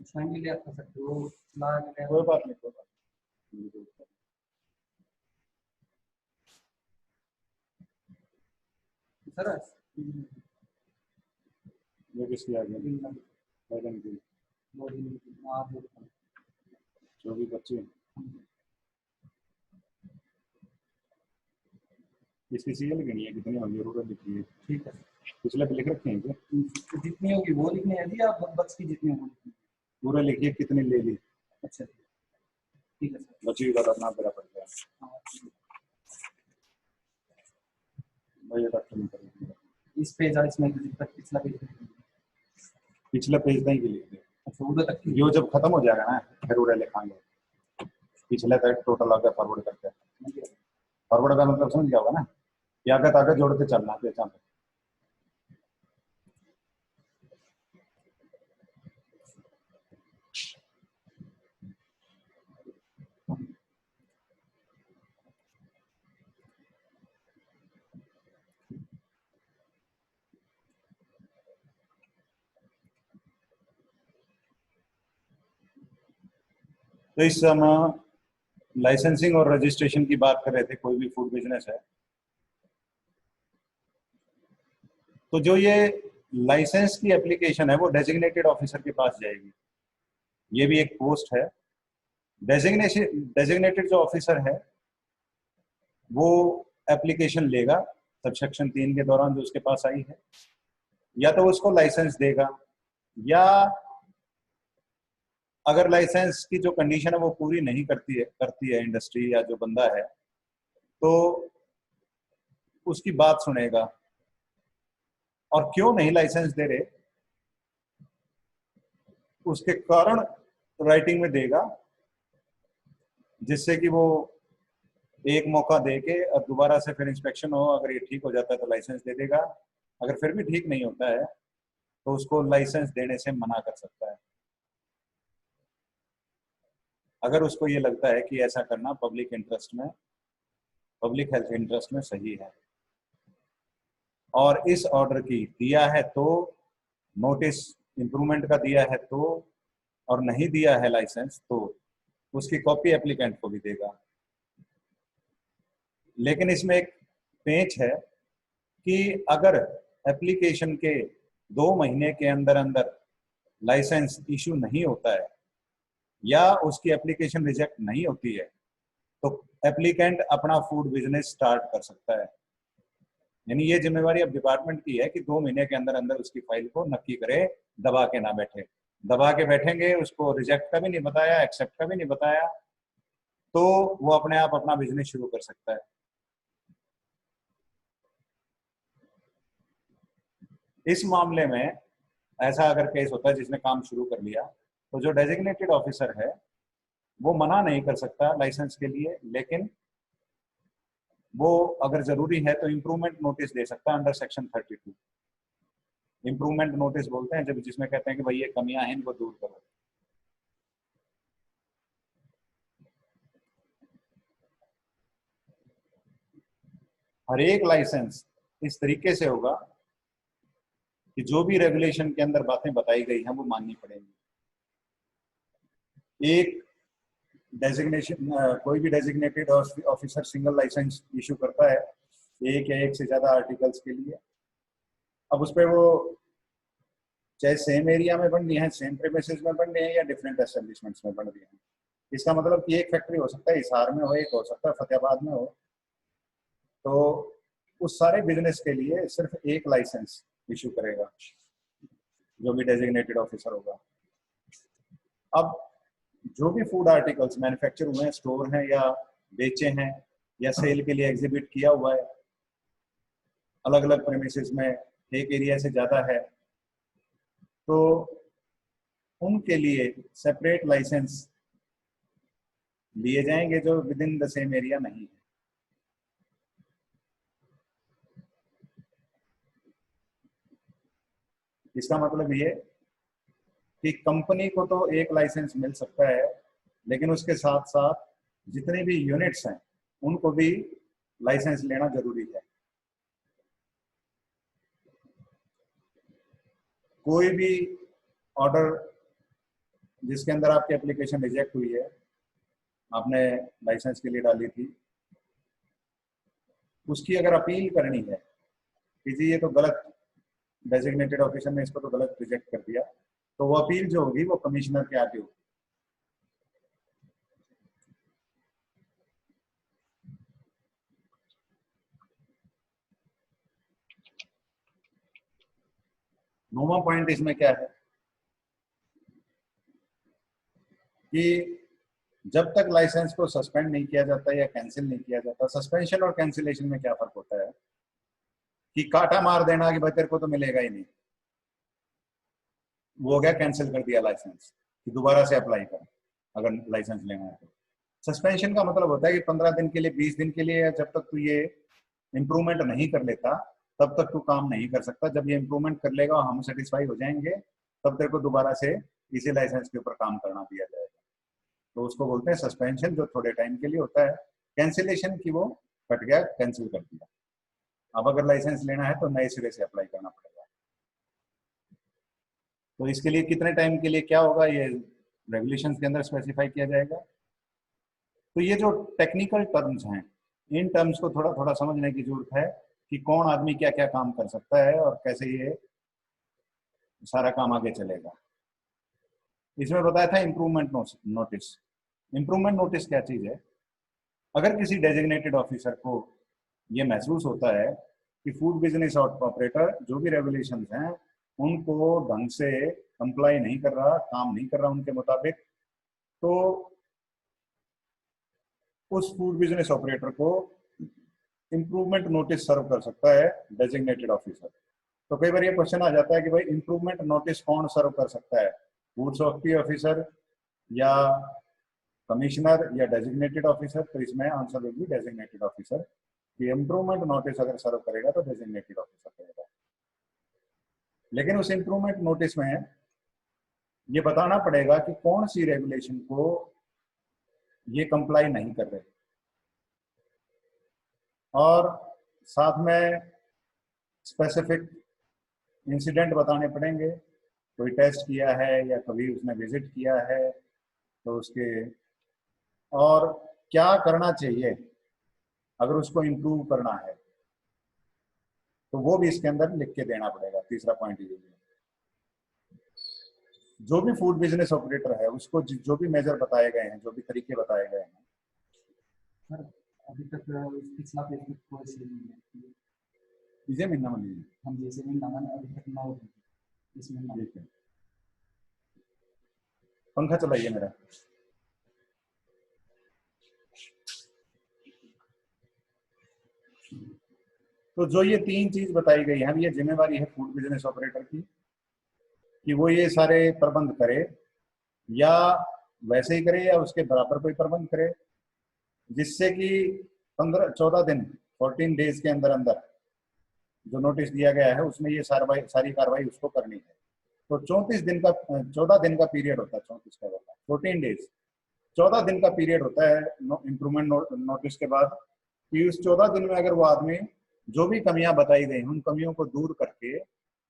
शामिल लिया कर सकते हो, ला लिया। कोई बात नहीं, कोई बात नहीं। सर ये किसकी आ गई? बैगन की। जो भी बच्चे इसकी सीएल लिखनी है, कितनी होगी जरूरत लिखी है। ठीक है, पिछले पे लिख रखे हैं क्या? जितनी होगी वो लिखनी है जी, आप बक्स की जितनी होगी पूरा लिखिए कितनी ले ली। अच्छा ठीक है सर। बची का रखना पड़ा पड़ गया भाई, डॉक्टर नहीं करेंगे। इस पेज और इसमें पिछला पेज, पिछले पेज नहीं के लिए। अच्छा उधर तक की। यो जब खत्म हो जाएगा ना फिर उड़े लिखाएंगे, पिछले तक टोटल आगे फॉरवर्ड करके। फॉरवर्ड का मतलब समझ गया होगा ना, कि आगे आगे जोड़ते चलना पेचा पे। तो इस समय लाइसेंसिंग और रजिस्ट्रेशन की बात कर रहे थे, कोई भी फूड बिजनेस है तो जो ये लाइसेंस की एप्लीकेशन है वो डेजिग्नेटेड ऑफिसर के पास जाएगी। ये भी एक पोस्ट है। डेजिग्नेटेड जो ऑफिसर है वो एप्लीकेशन लेगा सबसेक्शन 3 के दौरान जो उसके पास आई है, या तो उसको लाइसेंस देगा, या अगर लाइसेंस की जो कंडीशन है वो पूरी नहीं करती है इंडस्ट्री या जो बंदा है, तो उसकी बात सुनेगा। और क्यों नहीं लाइसेंस दे रहे उसके कारण राइटिंग में देगा, जिससे कि वो एक मौका दे के और दोबारा से फिर इंस्पेक्शन हो, अगर ये ठीक हो जाता है तो लाइसेंस दे देगा, अगर फिर भी ठीक नहीं होता है तो उसको लाइसेंस देने से मना कर सकता है, अगर उसको ये लगता है कि ऐसा करना पब्लिक इंटरेस्ट में, पब्लिक हेल्थ इंटरेस्ट में सही है। और इस ऑर्डर की दिया है तो नोटिस इंप्रूवमेंट का दिया है तो, और नहीं दिया है लाइसेंस तो उसकी कॉपी एप्लीकेंट को भी देगा। लेकिन इसमें एक पेंच है कि अगर एप्लीकेशन के 2 महीने के अंदर अंदर लाइसेंस इशू नहीं होता है या उसकी एप्लीकेशन रिजेक्ट नहीं होती है तो एप्लीकेंट अपना फूड बिजनेस स्टार्ट कर सकता है। यानी ये जिम्मेवारी अब डिपार्टमेंट की है कि 2 महीने के अंदर अंदर उसकी फाइल को नक्की करे, दबा के ना बैठे। दबा के बैठेंगे, उसको रिजेक्ट का भी नहीं बताया, एक्सेप्ट का भी नहीं बताया, तो वो अपने आप अपना बिजनेस शुरू कर सकता है। इस मामले में ऐसा अगर केस होता है जिसने काम शुरू कर लिया तो जो डेजिग्नेटेड ऑफिसर है वो मना नहीं कर सकता लाइसेंस के लिए, लेकिन वो अगर जरूरी है तो इम्प्रूवमेंट नोटिस दे सकता है अंडर सेक्शन 32। इम्प्रूवमेंट नोटिस बोलते हैं जब जिसमें कहते हैं कि भाई ये कमियां हैं इनको दूर करो। हर एक लाइसेंस इस तरीके से होगा कि जो भी रेगुलेशन के अंदर बातें बताई गई हैं वो माननी पड़ेंगी। एक डेजिग्नेशन कोई भी designated officer single licence issue करता है एक या एक से ज्यादा आर्टिकल्स के लिए। अब उस पर वो चाहे सेम एरिया में बन रही है, सेम प्रीमिसेस में बन रही है या डिफरेंट एस्टेब्लिशमेंट्स में बन रही है। इसका मतलब कि एक फैक्ट्री हो सकता है हिसार में हो, एक हो सकता है फतेहाबाद में हो, तो उस सारे बिजनेस के लिए सिर्फ एक लाइसेंस इशू करेगा जो भी डेजिग्नेटेड ऑफिसर होगा। अब जो भी फूड आर्टिकल्स मैन्युफैक्चर हुए हैं, स्टोर हैं या बेचे हैं या सेल के लिए एग्जिबिट किया हुआ है अलग अलग प्रेमिसेस में, एक एरिया से ज्यादा है, तो उनके लिए सेपरेट लाइसेंस लिए जाएंगे जो with in the same area नहीं है। इसका मतलब ये कि कंपनी को तो एक लाइसेंस मिल सकता है, लेकिन उसके साथ साथ जितने भी यूनिट्स हैं उनको भी लाइसेंस लेना जरूरी है। कोई भी ऑर्डर जिसके अंदर आपकी एप्लीकेशन रिजेक्ट हुई है, आपने लाइसेंस के लिए डाली थी, उसकी अगर अपील करनी है कि जी ये तो गलत, डेजिग्नेटेड ऑफिसर ने इसको तो गलत रिजेक्ट कर दिया, तो वो अपील जो होगी वो कमिश्नर के आगे होगी। नौवां पॉइंट इसमें क्या है कि जब तक लाइसेंस को सस्पेंड नहीं किया जाता या कैंसिल नहीं किया जाता, सस्पेंशन और कैंसिलेशन में क्या फर्क होता है कि काटा मार देना कि भाई तेरे को तो मिलेगा ही नहीं, वो हो गया कैंसिल कर दिया लाइसेंस कि दोबारा से अप्लाई कर अगर लाइसेंस लेना है तो। सस्पेंशन का मतलब होता है कि 15 दिन के लिए, 20 दिन के लिए, जब तक तू ये इम्प्रूवमेंट नहीं कर लेता तब तक तू काम नहीं कर सकता। जब ये इम्प्रूवमेंट कर लेगा और हम सेटिस्फाई हो जाएंगे तब तेरे को दोबारा से इसी लाइसेंस के ऊपर काम करना दिया जाएगा। तो उसको बोलते हैं सस्पेंशन, जो थोड़े टाइम के लिए होता है। कैंसिलेशन की वो कट गया, कैंसिल कर दिया, अब अगर लाइसेंस लेना है तो नए सिरे से अप्लाई करना पड़ेगा। तो इसके लिए कितने टाइम के लिए क्या होगा ये रेगुलेशंस के अंदर स्पेसिफाई किया जाएगा। तो ये जो टेक्निकल टर्म्स हैं, इन टर्म्स को थोड़ा थोड़ा समझने की जरूरत है कि कौन आदमी क्या क्या काम कर सकता है और कैसे ये सारा काम आगे चलेगा। इसमें बताया था इम्प्रूवमेंट नोटिस। इम्प्रूवमेंट नोटिस क्या चीज है? अगर किसी डेजिग्नेटेड ऑफिसर को ये महसूस होता है कि फूड बिजनेस ऑपरेटर जो भी रेगुलेशंस हैं उनको ढंग से कंप्लाई नहीं कर रहा, काम नहीं कर रहा उनके मुताबिक, तो उस फूड बिजनेस ऑपरेटर को इम्प्रूवमेंट नोटिस सर्व कर सकता है डेजिग्नेटेड ऑफिसर। तो कई बार ये क्वेश्चन आ जाता है कि भाई इम्प्रूवमेंट नोटिस कौन सर्व कर सकता है, फूड सेफ्टी ऑफिसर या कमिश्नर या डेजिग्नेटेड ऑफिसर? तो इसमें आंसर होगी डेजिग्नेटेड ऑफिसर। कि इम्प्रूवमेंट नोटिस अगर सर्व करेगा तो डेजिग्नेटेड ऑफिसर करेगा। लेकिन उस इम्प्रूवमेंट नोटिस में ये बताना पड़ेगा कि कौन सी रेगुलेशन को ये कंप्लाई नहीं कर रहे, और साथ में स्पेसिफिक इंसिडेंट बताने पड़ेंगे। कोई टेस्ट किया है या कभी उसने विजिट किया है तो उसके, और क्या करना चाहिए अगर उसको इम्प्रूव करना है, तो वो भी इसके अंदर लिख के देना पड़ेगा। तीसरा पॉइंट ये है, जो भी फूड बिजनेस ऑपरेटर है उसको जो भी मेजर बताए गए हैं, जो भी तरीके बताए गए हैं। सर अभी तक पिछला पेज कोई से नहीं है, इसे महीना में हम जैसे भी नामन अभी तक 9 दिन इसमें ना। ठीक है, पंखा चलाइए मेरा। तो जो ये तीन चीज बताई गई है, ये जिम्मेवारी है फूड बिजनेस ऑपरेटर की कि वो ये सारे प्रबंध करे, या वैसे ही करे या उसके बराबर कोई प्रबंध करे, जिससे कि 14 दिन 14 डेज के अंदर अंदर जो नोटिस दिया गया है उसमें ये सारी कार्रवाई उसको करनी है। तो 34 दिन का 14 दिन का पीरियड होता है, 34 का 14 डेज, 14 दिन का पीरियड होता है इम्प्रूवमेंट नोटिस के बाद। कि उस 14 दिन में अगर वो आदमी जो भी कमियां बताई गई उन कमियों को दूर करके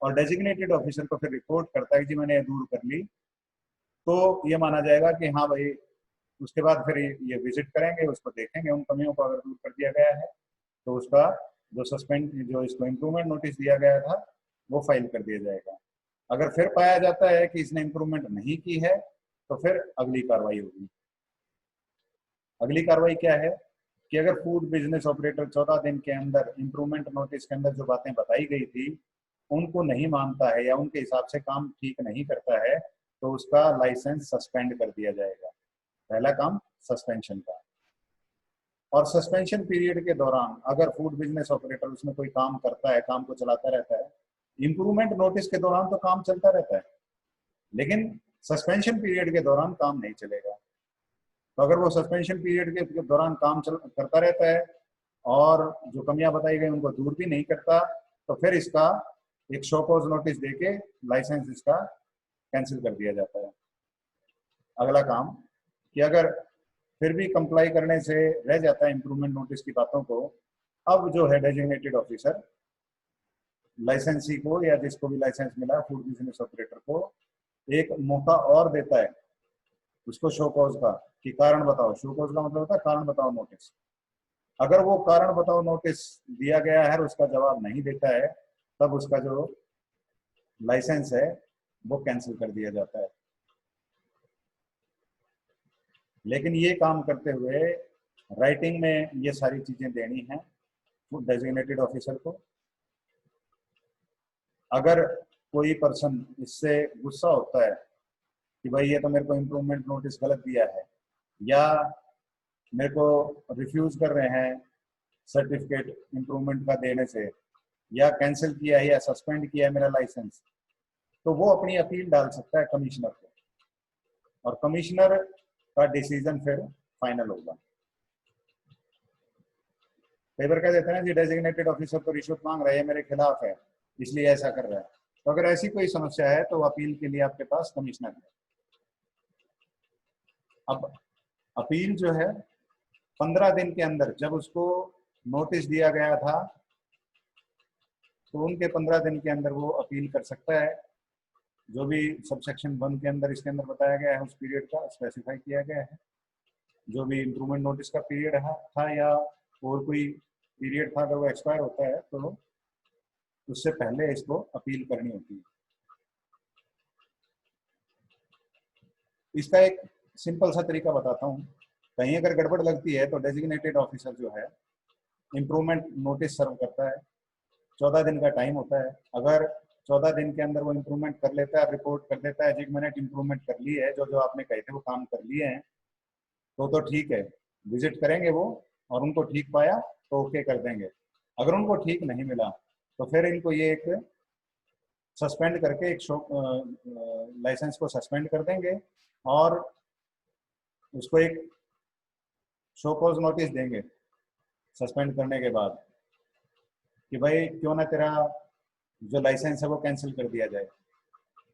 और डेजिग्नेटेड ऑफिसर को फिर रिपोर्ट करता है कि जी मैंने ये दूर कर ली, तो ये माना जाएगा कि हाँ भाई, उसके बाद फिर ये विजिट करेंगे, उसको देखेंगे, उन कमियों को अगर दूर कर दिया गया है तो उसका जो इसको इम्प्रूवमेंट नोटिस दिया गया था वो फाइल कर दिया जाएगा। अगर फिर पाया जाता है कि इसने इम्प्रूवमेंट नहीं की है तो फिर अगली कार्रवाई होगी। अगली कार्रवाई क्या है कि अगर फूड बिजनेस ऑपरेटर 14 दिन के अंदर इम्प्रूवमेंट नोटिस के अंदर जो बातें बताई गई थी उनको नहीं मानता है या उनके हिसाब से काम ठीक नहीं करता है तो उसका लाइसेंस सस्पेंड कर दिया जाएगा। पहला काम सस्पेंशन का। और सस्पेंशन पीरियड के दौरान अगर फूड बिजनेस ऑपरेटर उसमें कोई काम करता है, काम को चलाता रहता है, इम्प्रूवमेंट नोटिस के दौरान तो काम चलता रहता है, लेकिन सस्पेंशन पीरियड के दौरान काम नहीं चलेगा। तो अगर वो सस्पेंशन पीरियड के दौरान काम करता रहता है और जो कमियां बताई गई उनको दूर भी नहीं करता, तो फिर इसका एक शो कॉज नोटिस देके लाइसेंस इसका कैंसिल कर दिया जाता है। अगला काम कि अगर फिर भी कंप्लाई करने से रह जाता है इम्प्रूवमेंट नोटिस की बातों को, अब जो है डेजिग्नेटेड ऑफिसर लाइसेंसी को या जिसको भी लाइसेंस मिला फूड बिजनेस ऑपरेटर को एक मौका और देता है उसको शो कॉज का कि कारण बताओ, शो कॉज का मतलब होता है कारण बताओ नोटिस। अगर वो कारण बताओ नोटिस दिया गया है और उसका जवाब नहीं देता है, तब उसका जो लाइसेंस है वो कैंसिल कर दिया जाता है। लेकिन ये काम करते हुए राइटिंग में ये सारी चीजें देनी है डेजिग्नेटेड ऑफिसर को। अगर कोई पर्सन इससे गुस्सा होता है कि भाई ये तो मेरे को इम्प्रूवमेंट नोटिस गलत दिया है, या मेरे को रिफ्यूज कर रहे हैं सर्टिफिकेट इम्प्रूवमेंट का देने से, या कैंसिल किया है या सस्पेंड किया है मेरा लाइसेंस, तो वो अपनी अपील डाल सकता है कमिश्नर को, और कमिश्नर का डिसीजन फिर फाइनल होगा। कई बार कह देते हैं जी डेजिग्नेटेड ऑफिसर तो रिश्वत मांग रहा है, मेरे खिलाफ है, इसलिए ऐसा कर रहा है। तो अगर ऐसी कोई समस्या है तो अपील के लिए आपके पास कमिश्नर है। अब अपील जो है 15 दिन के अंदर, जब उसको नोटिस दिया गया था तो उनके 15 दिन के अंदर वो अपील कर सकता है। जो भी सबसेक्शन 1 के अंदर इसके अंदर बताया गया है उस पीरियड का स्पेसिफाई किया गया है। जो भी इम्प्रूवमेंट नोटिस का पीरियड था या और कोई पीरियड था, अगर वो एक्सपायर होता है तो उससे पहले इसको अपील करनी होती है। इसका एक सिंपल सा तरीका बताता हूँ। कहीं अगर गड़बड़ लगती है तो डेजिग्नेटेड ऑफिसर जो है इम्प्रूवमेंट नोटिस सर्व करता है। 14 दिन का टाइम होता है। अगर 14 दिन के अंदर वो इम्प्रूवमेंट कर लेता है, रिपोर्ट कर देता है जी मैंने इम्प्रूवमेंट कर ली है, जो जो आपने कहे थे वो काम कर लिए हैं, तो ठीक है, विजिट करेंगे वो, और उनको ठीक पाया तो ओके कर देंगे। अगर उनको ठीक नहीं मिला तो फिर इनको ये एक सस्पेंड करके एक लाइसेंस को सस्पेंड कर देंगे और उसको एक शो कॉज नोटिस देंगे सस्पेंड करने के बाद कि भाई क्यों ना तेरा जो लाइसेंस है वो कैंसिल कर दिया जाए।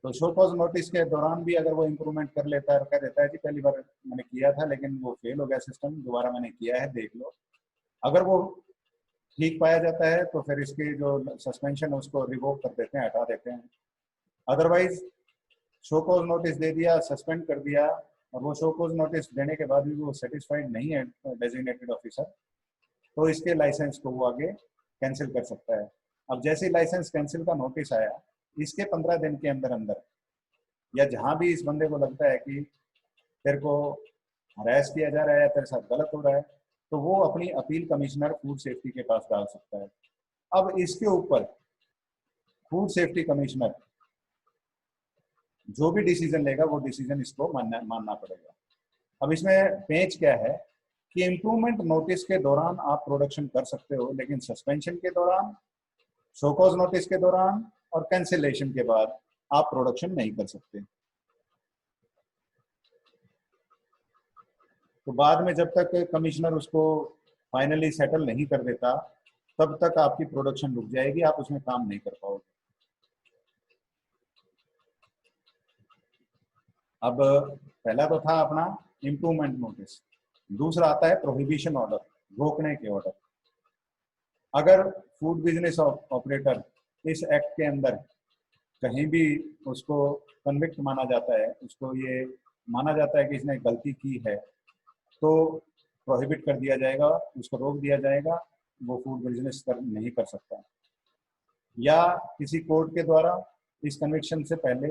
तो शो कॉज नोटिस के दौरान भी अगर वो इम्प्रूवमेंट कर लेता है और कह देता है जी पहली बार मैंने किया था लेकिन वो फेल हो गया सिस्टम, दोबारा मैंने किया है देख लो, अगर वो ठीक पाया जाता है तो फिर इसकी जो सस्पेंशन है उसको रिवोक कर देते हैं, हटा देते हैं। अदरवाइज शो कॉज नोटिस दे दिया, सस्पेंड कर दिया, और वो शो कॉज नोटिस देने के बाद भी वो सेटिस्फाइड नहीं है डेजिग्नेटेड ऑफिसर, तो इसके लाइसेंस को वो आगे कैंसिल कर सकता है। अब जैसे लाइसेंस कैंसिल का नोटिस आया, इसके 15 दिन के अंदर अंदर, या जहां भी इस बंदे को लगता है कि तेरे को हरास किया जा रहा है या तेरे साथ गलत हो रहा है, तो वो अपनी अपील कमिश्नर फूड सेफ्टी के पास डाल सकता है। अब इसके ऊपर फूड सेफ्टी कमिश्नर जो भी डिसीजन लेगा वो डिसीजन इसको मानना पड़ेगा। अब इसमें पेच क्या है कि इम्प्रूवमेंट नोटिस के दौरान आप प्रोडक्शन कर सकते हो, लेकिन सस्पेंशन के दौरान, शो कॉज नोटिस के दौरान और कैंसिलेशन के बाद आप प्रोडक्शन नहीं कर सकते। तो बाद में जब तक कमिश्नर उसको फाइनली सेटल नहीं कर देता तब तक आपकी प्रोडक्शन रुक जाएगी, आप उसमें काम नहीं कर पाओगे। अब पहला तो था अपना इम्प्रूवमेंट नोटिस, दूसरा आता है प्रोहिबिशन ऑर्डर, रोकने के ऑर्डर। अगर फूड बिजनेस ऑपरेटर इस एक्ट के अंदर कहीं भी उसको कन्विक्ट माना जाता है, उसको ये माना जाता है कि इसने गलती की है, तो प्रोहिबिट कर दिया जाएगा, उसको रोक दिया जाएगा, वो फूड बिजनेस नहीं कर सकता। या किसी कोर्ट के द्वारा इस कन्विक्शन से पहले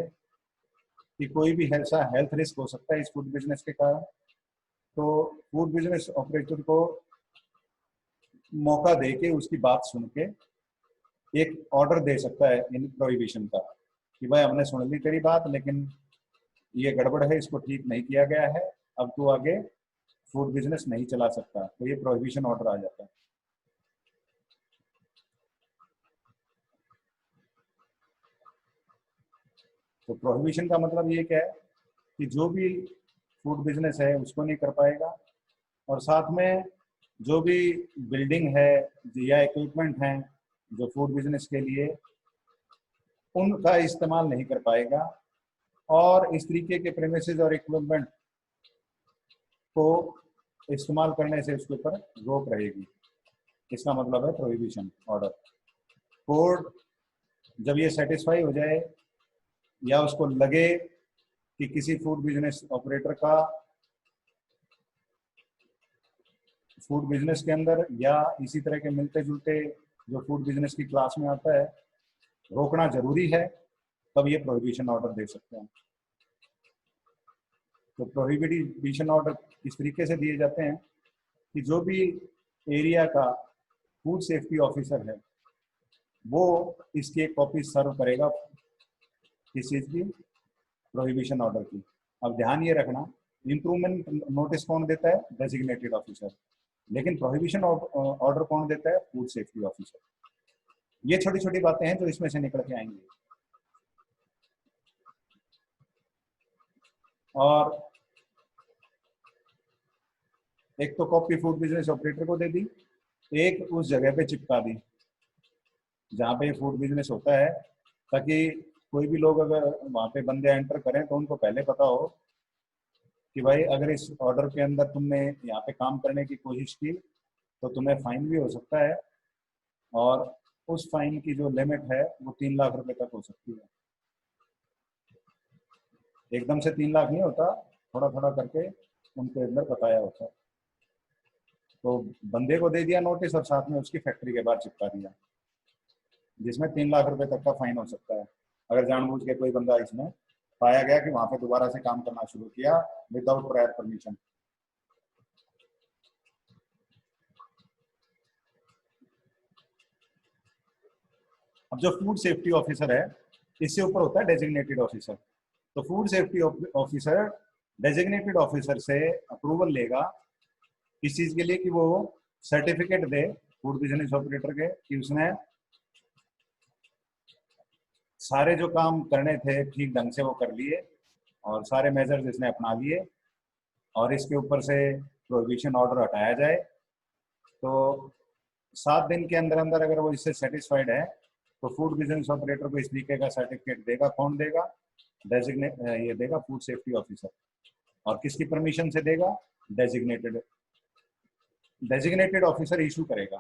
कि कोई भी ऐसा हेल्थ रिस्क हो सकता है इस फूड बिजनेस के कारण, तो फूड बिजनेस ऑपरेटर को मौका दे के उसकी बात सुन के एक ऑर्डर दे सकता है इन प्रोहिबिशन का कि भाई हमने सुन ली तेरी बात, लेकिन ये गड़बड़ है, इसको ठीक नहीं किया गया है, अब तू आगे फूड बिजनेस नहीं चला सकता, तो ये प्रोहिबिशन ऑर्डर आ जाता है। तो प्रोहिबिशन का मतलब ये क्या है कि जो भी फूड बिजनेस है उसको नहीं कर पाएगा, और साथ में जो भी बिल्डिंग है या इक्विपमेंट हैं जो फूड बिजनेस के लिए, उनका इस्तेमाल नहीं कर पाएगा, और इस तरीके के प्रेमिसेस और इक्विपमेंट को इस्तेमाल करने से उसके ऊपर रोक रहेगी। इसका मतलब है प्रोहिबिशन ऑर्डर। कोर्ट जब ये सेटिस्फाई हो जाए या उसको लगे कि किसी फूड बिजनेस ऑपरेटर का फूड बिजनेस के अंदर या इसी तरह के मिलते जुलते जो फूड बिजनेस की क्लास में आता है रोकना जरूरी है, तब ये प्रोहिबिशन ऑर्डर दे सकते हैं। तो प्रोहिबिशन ऑर्डर इस तरीके से दिए जाते हैं कि जो भी एरिया का फूड सेफ्टी ऑफिसर है वो इसकी एक कॉपी सर्व करेगा किस चीज़ की, प्रोहिबिशन ऑर्डर की। अब ध्यान ये रखना, इम्प्रूवमेंट नोटिस कौन देता है, डेजिग्नेटेड ऑफिसर, लेकिन प्रोहिबिशन ऑर्डर कौन देता है, फूड सेफ्टी ऑफिसर। ये छोटी छोटी बातें हैं जो इसमें से निकल के आएंगी। और एक तो कॉपी फूड बिजनेस ऑपरेटर को दे दी, एक उस जगह पे चिपका दी जहाँ पे फूड बिजनेस होता है, ताकि कोई भी लोग अगर वहाँ पे बंदे एंटर करें तो उनको पहले पता हो कि भाई अगर इस ऑर्डर के अंदर तुमने यहाँ पे काम करने की कोशिश की तो तुम्हें फाइन भी हो सकता है, और उस फाइन की जो लिमिट है वो 3 लाख रुपए तक हो सकती है। एकदम से 3 लाख नहीं होता, थोड़ा थोड़ा करके उनके अंदर बताया होता है। तो बंदे को दे दिया नोटिस और साथ में उसकी फैक्ट्री के बाहर चिपका दिया, जिसमें 3 लाख रुपए तक का फाइन हो सकता है अगर जानबूझ के कोई बंदा इसमें पाया गया कि वहां पे दोबारा से काम करना शुरू किया विदाउट प्रायर परमिशन। अब जो फूड सेफ्टी ऑफिसर है इससे ऊपर होता है डेजिग्नेटेड ऑफिसर। तो food safety officer designated officer से अप्रूवल लेगा इस चीज के लिए कि वो सर्टिफिकेट दे फूड बिजनेस ऑपरेटर के कि उसने सारे जो काम करने थे ठीक ढंग से वो कर लिए और सारे मेजर्स इसने अपना लिए, और इसके ऊपर से प्रोहिबिशन ऑर्डर हटाया जाए। तो 7 दिन के अंदर अंदर अगर वो इससे सेटिस्फाइड है तो फूड बिजनेस ऑपरेटर को इस तरीके का सर्टिफिकेट देगा। कौन देगा, डेजिग्नेट ये देगा फूड सेफ्टी ऑफिसर। और किसकी परमिशन से देगा, डेजिग्नेटेड ऑफिसर इशू करेगा।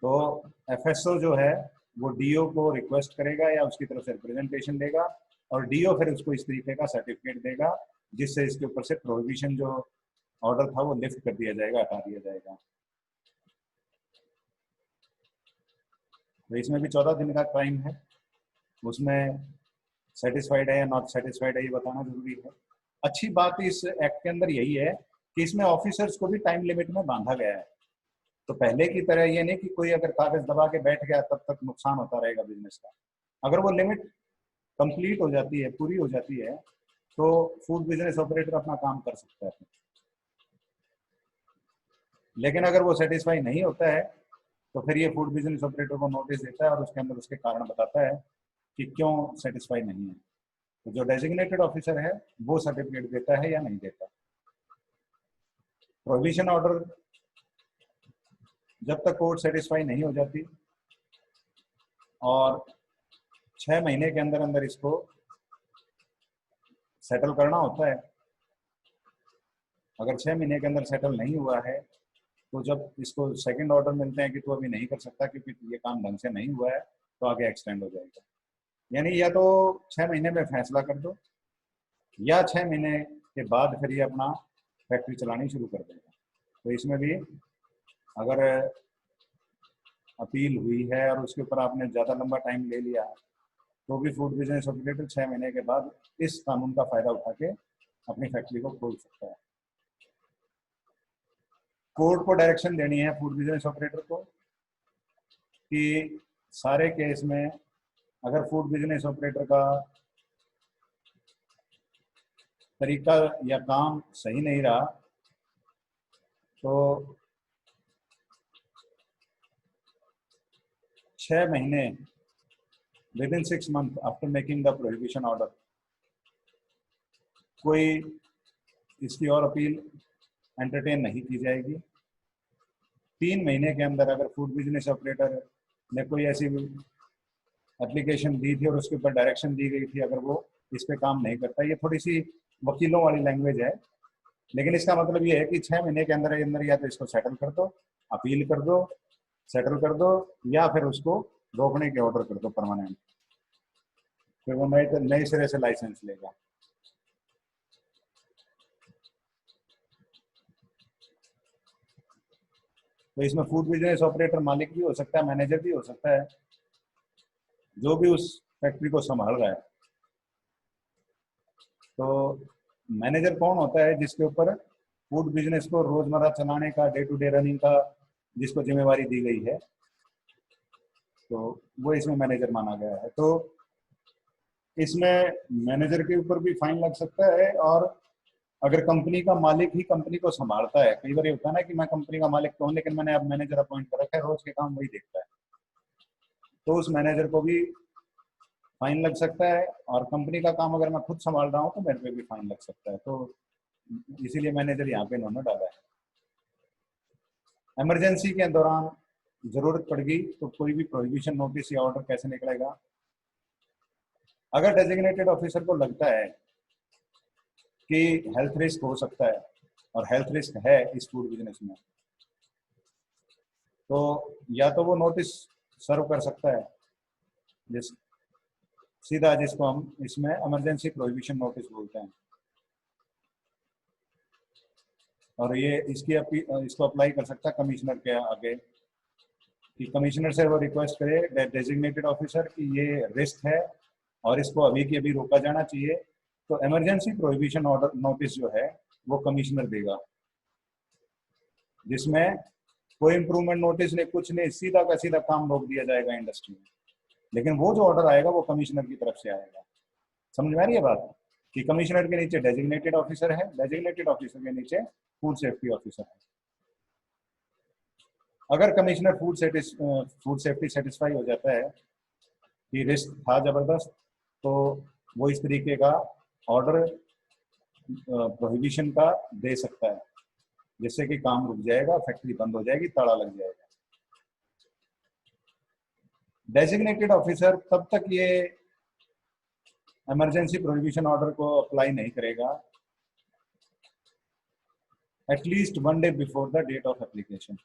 तो एफएसओ जो है वो डीओ को रिक्वेस्ट करेगा या उसकी तरफ से रिप्रेजेंटेशन देगा, और डीओ फिर उसको इस तरीके का सर्टिफिकेट देगा जिससे इसके ऊपर से प्रोहिबिशन जो ऑर्डर था वो लिफ्ट कर दिया जाएगा, हटा दिया जाएगा। तो इसमें भी 14 दिन का टाइम है, उसमें सेटिस्फाइड है या नॉट सेटिस्फाइड है ये बताना जरूरी है। अच्छी बात इस एक्ट के अंदर यही है कि इसमें ऑफिसर्स को भी टाइम लिमिट में बांधा गया है। तो पहले की तरह ये नहीं कि कोई अगर कागज दबा के बैठ गया तब तक नुकसान होता रहेगा बिजनेस का। अगर वो लिमिट कंप्लीट हो जाती है, पूरी हो जाती है, तो फूड बिजनेस ऑपरेटर अपना काम कर सकता है। लेकिन अगर वो सेटिस्फाई नहीं होता है तो फिर ये फूड बिजनेस ऑपरेटर को नोटिस देता है और उसके अंदर उसके कारण बताता है कि क्यों सेटिस्फाई नहीं है। तो जो डेजिग्नेटेड ऑफिसर है वो सर्टिफिकेट देता है या नहीं देता। प्रोहिबिशन ऑर्डर जब तक कोर्ट सेटिस्फाई नहीं हो जाती और 6 महीने के अंदर अंदर इसको सेटल करना होता है। अगर 6 महीने के अंदर सेटल नहीं हुआ है तो जब इसको सेकंड ऑर्डर मिलते हैं कि तो अभी नहीं कर सकता क्योंकि ये काम ढंग से नहीं हुआ है, तो आगे एक्सटेंड हो जाएगा। यानी या तो 6 महीने में फैसला कर दो या 6 महीने के बाद फिर ये अपना फैक्ट्री चलानी शुरू कर देगा। तो इसमें भी अगर अपील हुई है और उसके ऊपर आपने ज़्यादा लंबा टाइम ले लिया तो भी फूड बिजनेस ऑपरेटर 6 महीने के बाद इस कानून का फायदा उठा के अपनी फैक्ट्री को खोल सकता है। कोर्ट को डायरेक्शन देनी है फूड बिजनेस ऑपरेटर को कि सारे केस में अगर फूड बिजनेस ऑपरेटर का तरीका या काम सही नहीं रहा तो 6 महीने within 6 months after making the prohibition order कोई इसकी और अपील एंटरटेन नहीं की जाएगी। 3 महीने के अंदर अगर फूड बिजनेस ऑपरेटर ने कोई ऐसी एप्लीकेशन दी थी और उसके ऊपर डायरेक्शन दी गई थी, अगर वो इस पे काम नहीं करता, ये थोड़ी सी वकीलों वाली लैंग्वेज है, लेकिन इसका मतलब ये है कि 6 महीने के अंदर अंदर या तो इसको सेटल कर दो, अपील कर दो, सेटल कर दो, या फिर उसको रोकने के ऑर्डर कर दो परमानेंट। फिर वो नए सिरे से लाइसेंस लेगा। तो इसमें फूड बिजनेस ऑपरेटर मालिक भी हो सकता है, मैनेजर भी हो सकता है, जो भी उस फैक्ट्री को संभाल रहा है। तो मैनेजर कौन होता है? जिसके ऊपर फूड बिजनेस को रोजमर्रा चलाने का, डे टू डे रनिंग का जिसको जिम्मेवारी दी गई है, तो वो इसमें मैनेजर माना गया है। तो इसमें मैनेजर के ऊपर भी फाइन लग सकता है, और अगर कंपनी का मालिक ही कंपनी को संभालता है, कई बार ये होता है ना कि मैं कंपनी का मालिक तो हूँ लेकिन मैंने अब मैनेजर अपॉइंट कर रखा है, रोज के काम वही देखता है, तो उस मैनेजर को भी फाइन लग सकता है। और कंपनी का काम अगर मैं खुद संभाल रहा हूँ तो मेरे पे भी फाइन लग सकता है। तो इसीलिए मैनेजर यहाँ पे इन्होंने डाला है। इमरजेंसी के दौरान जरूरत पड़ गई तो कोई भी प्रोहिबिशन नोटिस या ऑर्डर कैसे निकलेगा? अगर डेजिग्नेटेड ऑफिसर को लगता है कि हेल्थ रिस्क हो सकता है, और हेल्थ रिस्क है इस फूड बिजनेस में, तो या तो वो नोटिस सर्व कर सकता है, जिस सीधा, जिसको हम इसमें इमरजेंसी प्रोहिबिशन नोटिस बोलते हैं। और ये इसको अप्लाई कर सकता है कमिश्नर के आगे, कि कमिश्नर से वो रिक्वेस्ट करे डेजिग्नेटेड ऑफिसर कि ये रिस्क है और इसको अभी के अभी रोका जाना चाहिए। तो इमरजेंसी प्रोहिबिशन ऑर्डर नोटिस जो है वो कमिश्नर देगा, जिसमें कोई इंप्रूवमेंट नोटिस नहीं, कुछ नहीं, सीधा का सीधा काम रोक दिया जाएगा इंडस्ट्री में। लेकिन वो जो ऑर्डर आएगा वो कमिश्नर की तरफ से आएगा। समझ में आ रही है बात? कि कमिश्नर के नीचे डेजिग्नेटेड ऑफिसर है, डेजिग्नेटेड ऑफिसर के नीचे फूड सेफ्टी ऑफिसर है। अगर कमिश्नर फूड सेफ्टी सेटिस्फाई हो जाता है कि रिस्क था जबरदस्त, तो वो इस तरीके का ऑर्डर प्रोहिबिशन का दे सकता है, जिससे कि काम रुक जाएगा, फैक्ट्री बंद हो जाएगी, ताला लग जाएगा। डेजिग्नेटेड ऑफिसर तब तक ये इमरजेंसी प्रोहिबिशन ऑर्डर को अप्लाई नहीं करेगा, at least 1 day before the date of application.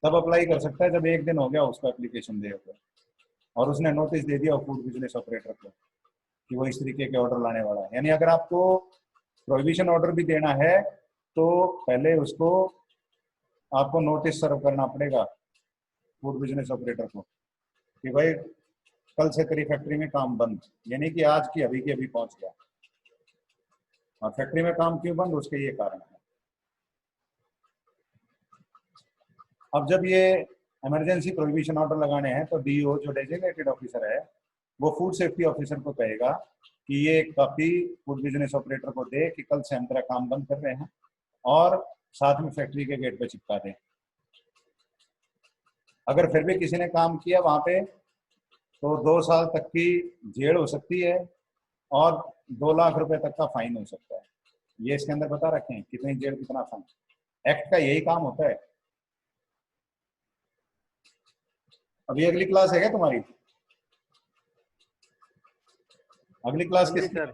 तब अप्लाई कर सकता है जब 1 दिन हो गया उसको एप्लीकेशन दे होकर, और उसने नोटिस दे दिया फूड बिजनेस ऑपरेटर को कि वो इस तरीके के ऑर्डर लाने वाला है। यानी अगर आपको प्रोहिबिशन ऑर्डर भी देना है तो पहले उसको आपको नोटिस सर्व करना पड़ेगा फूड बिजनेस ऑपरेटर को कि भाई कल से तेरी फैक्ट्री में काम बंद, यानी कि आज की अभी पहुंच गया। और फैक्ट्री में काम क्यों बंद, उसके ये कारण है। अब जब ये इमरजेंसी प्रोहिबिशन ऑर्डर लगाने हैं तो डीओ जो डेजिग्नेटेड ऑफिसर है वो फूड सेफ्टी ऑफिसर को कहेगा कि ये कॉपी फूड बिजनेस ऑपरेटर को दे कि कल से हम तेरा काम बंद कर रहे हैं, और साथ में फैक्ट्री के गेट पे चिपका दें। अगर फिर भी किसी ने काम किया वहां पे तो 2 साल तक की जेल हो सकती है और 2 लाख रुपए तक का फाइन हो सकता है। ये इसके अंदर बता रखे हैं कितनी जेल कितना फाइन। एक्ट का यही काम होता है। अभी अगली क्लास है क्या तुम्हारी? अगली क्लास हाँ जी किसकी सर,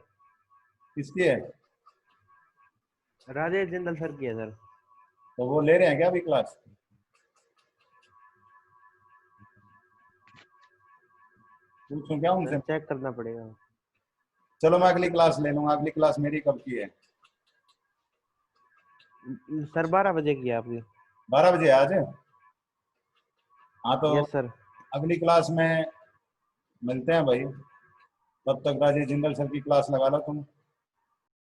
किसकी है? राजेश जिंदल सर की है सर। तो वो ले रहे हैं क्या अभी क्लास? पूछूं क्या उनसे? चेक करना पड़ेगा। चलो मैं अगली क्लास ले लूंगा। अगली क्लास मेरी कब की है? सर 12 बजे की है आपकी। 12 बजे आज? हाँ तो यस सर। अगली क्लास में मिलते हैं भाई। तब तक राजेश जिंदल सर की क्लास लगा लो तुम।